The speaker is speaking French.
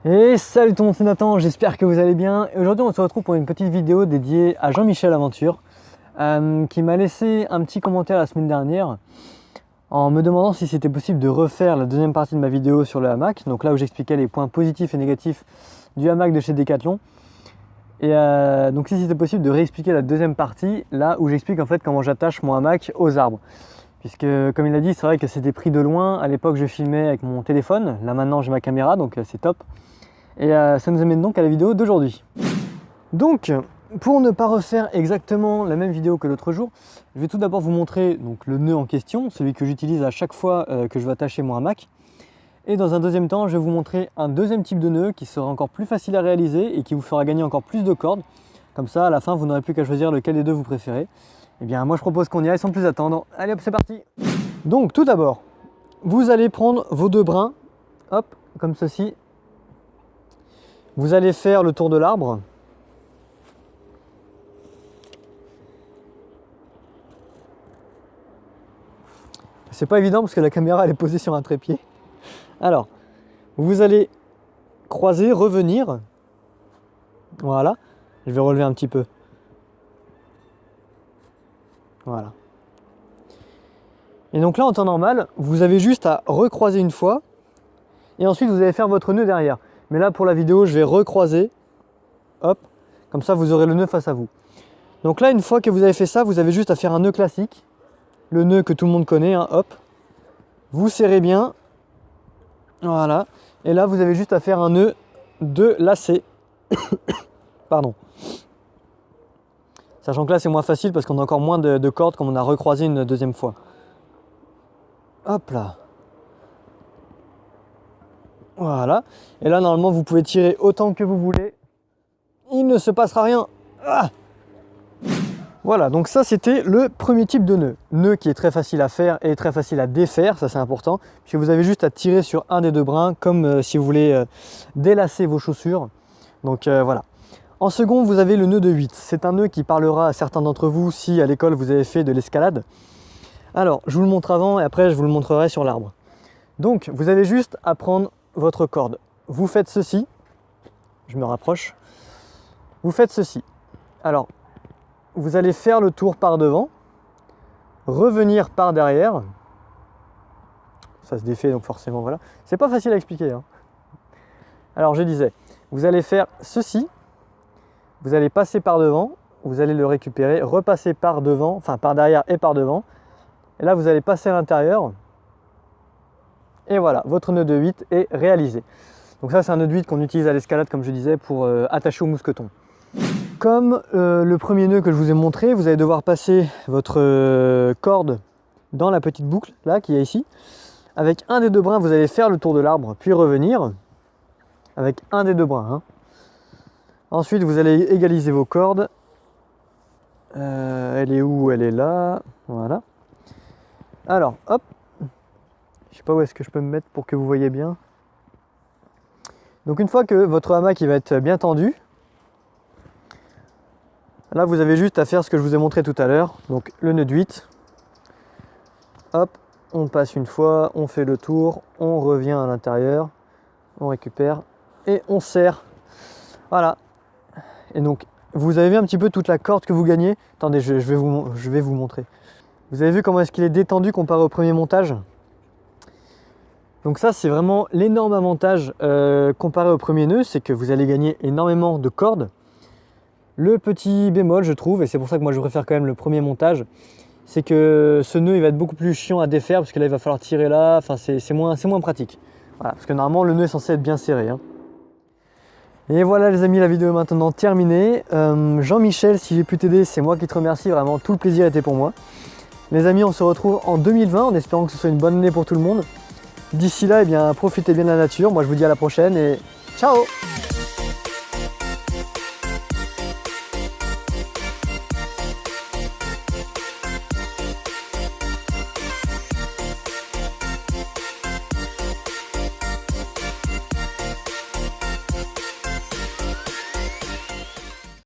Et salut tout le monde, c'est Nathan, j'espère que vous allez bien. Et aujourd'hui on se retrouve pour une petite vidéo dédiée à Jean-Michel Aventure qui m'a laissé un petit commentaire la semaine dernière en me demandant si c'était possible de refaire la deuxième partie de ma vidéo sur le hamac. Donc là où j'expliquais les points positifs et négatifs du hamac de chez Decathlon. Et donc si c'était possible de réexpliquer la deuxième partie, là où j'explique en fait comment j'attache mon hamac aux arbres. Puisque comme il a dit, c'est vrai que c'était pris de loin. À l'époque je filmais avec mon téléphone, là maintenant j'ai ma caméra donc c'est top. Et ça nous amène donc à la vidéo d'aujourd'hui. Donc, pour ne pas refaire exactement la même vidéo que l'autre jour, je vais tout d'abord vous montrer donc, le nœud en question, celui que j'utilise à chaque fois que je vais attacher mon hamac. Et dans un deuxième temps, je vais vous montrer un deuxième type de nœud qui sera encore plus facile à réaliser et qui vous fera gagner encore plus de cordes. Comme ça, à la fin, vous n'aurez plus qu'à choisir lequel des deux vous préférez. Eh bien, moi je propose qu'on y aille sans plus attendre. Allez hop, c'est parti. Donc, tout d'abord, vous allez prendre vos deux brins, hop, comme ceci. Vous allez faire le tour de l'arbre. C'est pas évident parce que la caméra elle est posée sur un trépied. Alors, vous allez croiser, revenir. Voilà. Je vais relever un petit peu. Voilà. Et donc là, en temps normal, vous avez juste à recroiser une fois. Et ensuite, vous allez faire votre nœud derrière. Mais là, pour la vidéo, je vais recroiser. Hop. Comme ça, vous aurez le nœud face à vous. Donc là, une fois que vous avez fait ça, vous avez juste à faire un nœud classique. Le nœud que tout le monde connaît, hein, hop. Vous serrez bien. Voilà. Et là, vous avez juste à faire un nœud de lacet. Pardon. Sachant que là, c'est moins facile parce qu'on a encore moins de cordes comme on a recroisé une deuxième fois. Hop là. Voilà. Et là, normalement, vous pouvez tirer autant que vous voulez. Il ne se passera rien. Ah, voilà, donc ça, c'était le premier type de nœud. Nœud qui est très facile à faire et très facile à défaire, ça c'est important. Puisque vous avez juste à tirer sur un des deux brins, comme si vous voulez délacer vos chaussures. Donc voilà. En second, vous avez le nœud de 8. C'est un nœud qui parlera à certains d'entre vous si à l'école vous avez fait de l'escalade. Alors, je vous le montre avant et après je vous le montrerai sur l'arbre. Donc, vous avez juste à prendre votre corde. Vous faites ceci. Je me rapproche. Vous faites ceci. Alors, vous allez faire le tour par devant, revenir par derrière. Ça se défait donc forcément, voilà. C'est pas facile à expliquer, hein. Alors, je disais, vous allez faire ceci. Vous allez passer par devant. Vous allez le récupérer, repasser par devant, enfin par derrière et par devant. Et là, vous allez passer à l'intérieur. Et voilà, votre nœud de 8 est réalisé. Donc ça, c'est un nœud de 8 qu'on utilise à l'escalade, comme je disais, pour attacher au mousqueton. Comme le premier nœud que je vous ai montré, vous allez devoir passer votre corde dans la petite boucle, là, qui est ici. Avec un des deux brins, vous allez faire le tour de l'arbre, puis revenir. Avec un des deux brins, hein. Ensuite, vous allez égaliser vos cordes. Elle est où? Elle est là. Voilà. Alors, hop. Je sais pas où est-ce que je peux me mettre pour que vous voyez bien. Donc une fois que votre hamac il va être bien tendu, là vous avez juste à faire ce que je vous ai montré tout à l'heure. Donc le nœud de 8. Hop, on passe une fois, on fait le tour, on revient à l'intérieur, on récupère et on serre. Voilà. Et donc vous avez vu un petit peu toute la corde que vous gagnez. Attendez, je vais vous montrer. Vous avez vu comment est-ce qu'il est détendu comparé au premier montage? Donc ça, c'est vraiment l'énorme avantage comparé au premier nœud, c'est que vous allez gagner énormément de cordes. Le petit bémol, je trouve, et c'est pour ça que moi je préfère quand même le premier montage, c'est que ce nœud il va être beaucoup plus chiant à défaire, parce que là il va falloir tirer là, enfin c'est moins pratique. Voilà, parce que normalement le nœud est censé être bien serré, hein. Et voilà les amis, la vidéo est maintenant terminée. Jean-Michel, si j'ai pu t'aider, c'est moi qui te remercie, vraiment tout le plaisir était pour moi. Les amis, on se retrouve en 2020, en espérant que ce soit une bonne année pour tout le monde. D'ici là, eh bien, profitez bien de la nature. Moi, je vous dis à la prochaine et ciao!